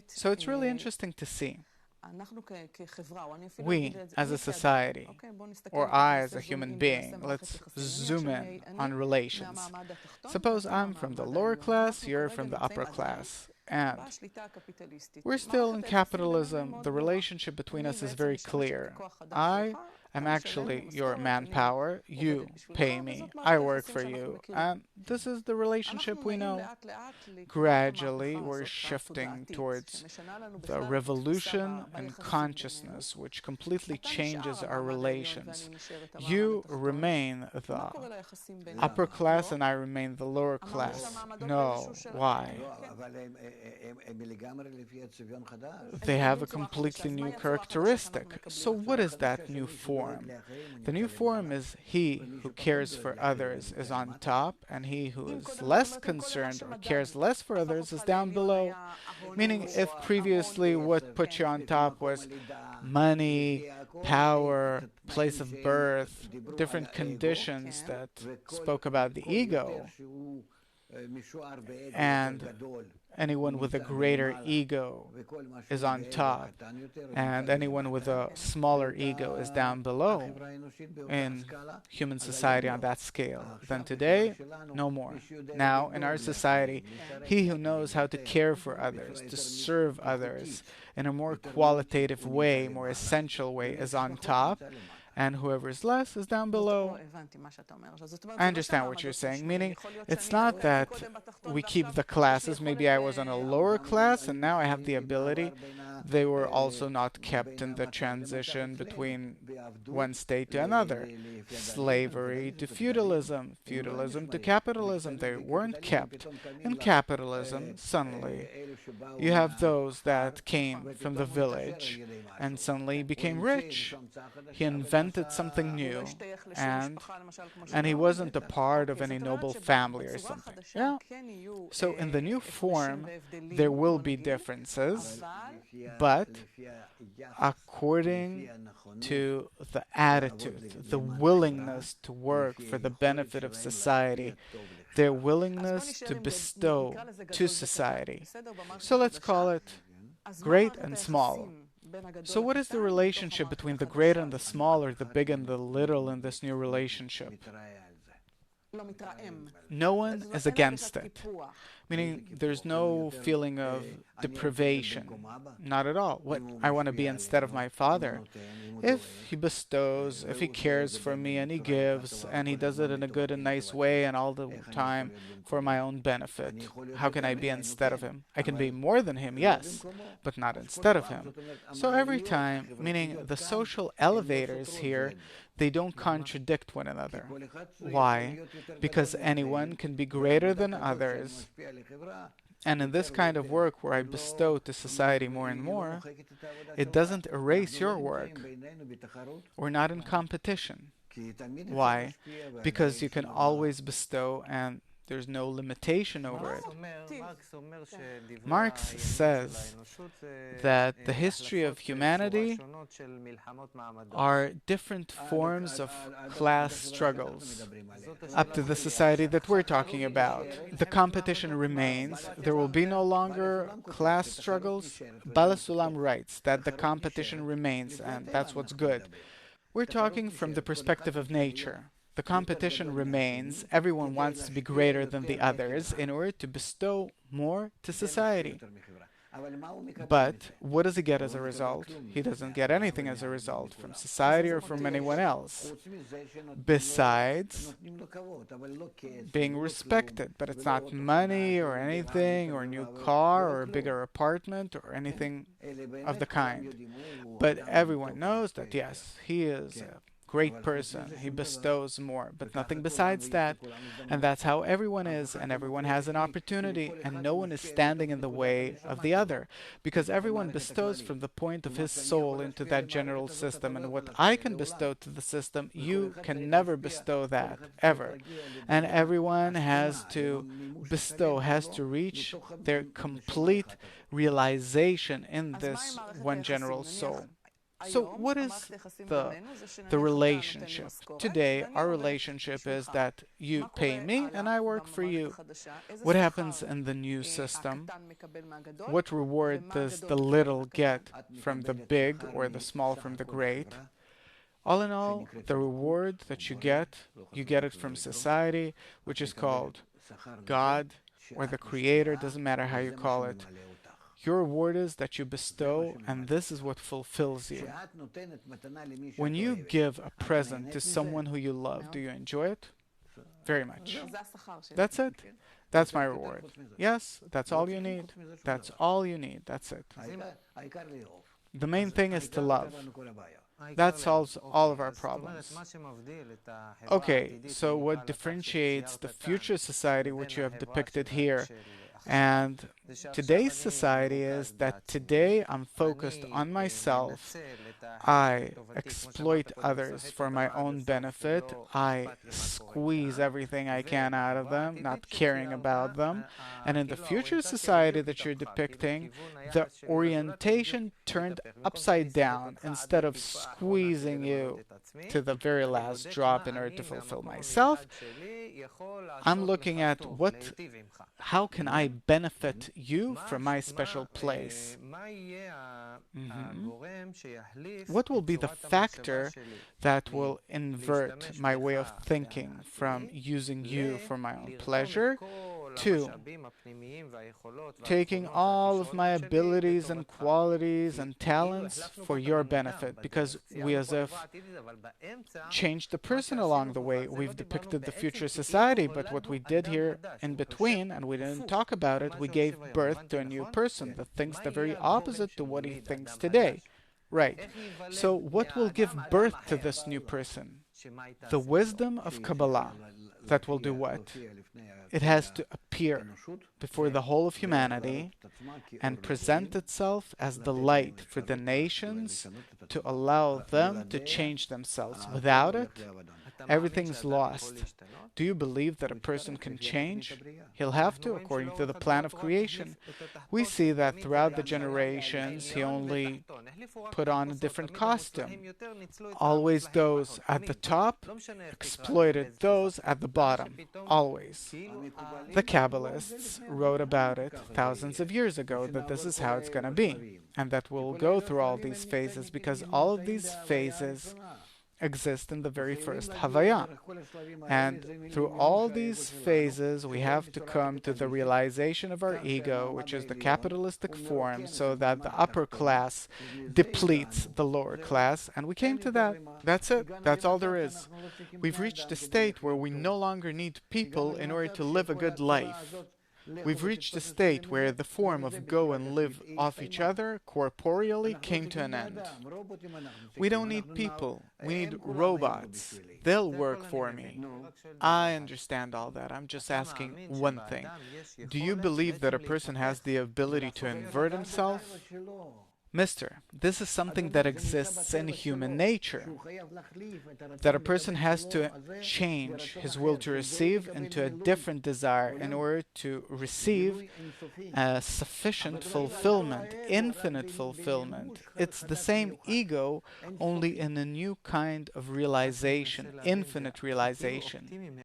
So it's really interesting to see. We, as a society, or I as a human being, let's zoom in on relations. Suppose I'm from the lower class, you're from the upper class, and we're still in capitalism. The relationship between us is very clear. I am actually your manpower. You pay me. I work for you. And this is the relationship we know. Gradually, we're shifting towards the revolution in consciousness, which completely changes our relations. You remain the upper class and I remain the lower class. No, why? They have a completely new characteristic. So what is that new form? The new form is he who cares for others is on top, and he who is less concerned or cares less for others is down below. Meaning, if previously what put you on top was money, power, place of birth, different conditions that spoke about the ego, and anyone with a greater ego is on top, and anyone with a smaller ego is down below in human society on that scale. Then today, no more. Now, in our society, he who knows how to care for others, to serve others in a more qualitative way, more essential way, is on top, and whoever is less is down below. I understand what you're saying, meaning it's not that we keep the classes. Maybe I was on a lower class and now I have the ability. They were also not kept in the transition between one state to another. Slavery to feudalism, feudalism to capitalism. They weren't kept. In capitalism, suddenly, you have those that came from the village and suddenly became rich. He invented something new, and he wasn't a part of any noble family or something. Yeah. So in the new form, there will be differences, but according to the attitude, the willingness to work for the benefit of society, their willingness to bestow to society. So let's call it great and small. So what is the relationship between the great and the small, or the big and the little in this new relationship? No one is against it. Meaning there's no feeling of deprivation. Not at all. What I want to be instead of my father. If he bestows, if he cares for me and he gives, and he does it in a good and nice way and all the time for my own benefit, how can I be instead of him? I can be more than him, yes, but not instead of him. So every time, meaning the social elevators here, they don't contradict one another. Why? Because anyone can be greater than others. And in this kind of work where I bestow to society more and more, it doesn't erase your work. We're not in competition. Why? Because you can always bestow and there's no limitation over it. Marx says that the history of humanity are different forms of class struggles up to the society that we're talking about. The competition remains. There will be no longer class struggles. Bala Sulam writes that the competition remains, and that's what's good. We're talking from the perspective of nature. The competition remains. Everyone wants to be greater than the others in order to bestow more to society. But what does he get as a result? He doesn't get anything as a result from society or from anyone else, besides being respected. But it's not money or anything, or a new car or a bigger apartment or anything of the kind. But everyone knows that, yes, he is a great person. He bestows more, but nothing besides that. And that's how everyone is, and everyone has an opportunity, and no one is standing in the way of the other, because everyone bestows from the point of his soul into that general system. And what I can bestow to the system, you can never bestow that, ever. And everyone has to bestow, has to reach their complete realization in this one general soul. So what is the relationship? Today, our relationship is that you pay me and I work for you. What happens in the new system? What reward does the little get from the big or the small from the great? All in all, the reward that you get it from society, which is called God or the Creator, doesn't matter how you call it. Your reward is that you bestow, and this is what fulfills you. When you give a present to someone who you love, do you enjoy it? Very much. That's it. That's my reward. Yes, that's all you need. That's all you need. That's it. The main thing is to love. That solves all of our problems. Okay, so what differentiates the future society which you have depicted here and today's society is that today I'm focused on myself. I exploit others for my own benefit. I squeeze everything I can out of them, not caring about them. And in the future society that you're depicting, the orientation turned upside down. Instead of squeezing you to the very last drop in order to fulfill myself, I'm looking at how can I benefit you from my special place? What will be the factor that will invert my way of thinking from using you for my own pleasure to taking all of my abilities and qualities and talents for your benefit? Because we as if changed the person along the way. We've depicted the future society, but what we did here in between, and we didn't talk about it, we gave birth to a new person that thinks the very opposite to what he thinks today. Right. So what will give birth to this new person? The wisdom of Kabbalah. That will do what? It has to appear before the whole of humanity and present itself as the light for the nations to allow them to change themselves. Without it, everything's lost. Do you believe that a person can change? He'll have to, according to the plan of creation. We see that throughout the generations, he only put on a different costume. Always those at the top exploited those at the bottom. Always. The Kabbalists wrote about it thousands of years ago, that this is how it's going to be, and that we'll go through all these phases, because all of these phases exist in the very first Havaya. And through all these phases, we have to come to the realization of our ego, which is the capitalistic form, so that the upper class depletes the lower class. And we came to that. That's it. That's all there is. We've reached a state where we no longer need people in order to live a good life. We've reached a state where the form of go and live off each other corporeally came to an end. We don't need people. We need robots. They'll work for me. I understand all that. I'm just asking one thing. Do you believe that a person has the ability to invert himself? Mister, this is something that exists in human nature, that a person has to change his will to receive into a different desire in order to receive sufficient fulfillment, infinite fulfillment. It's the same ego, only in a new kind of realization, infinite realization.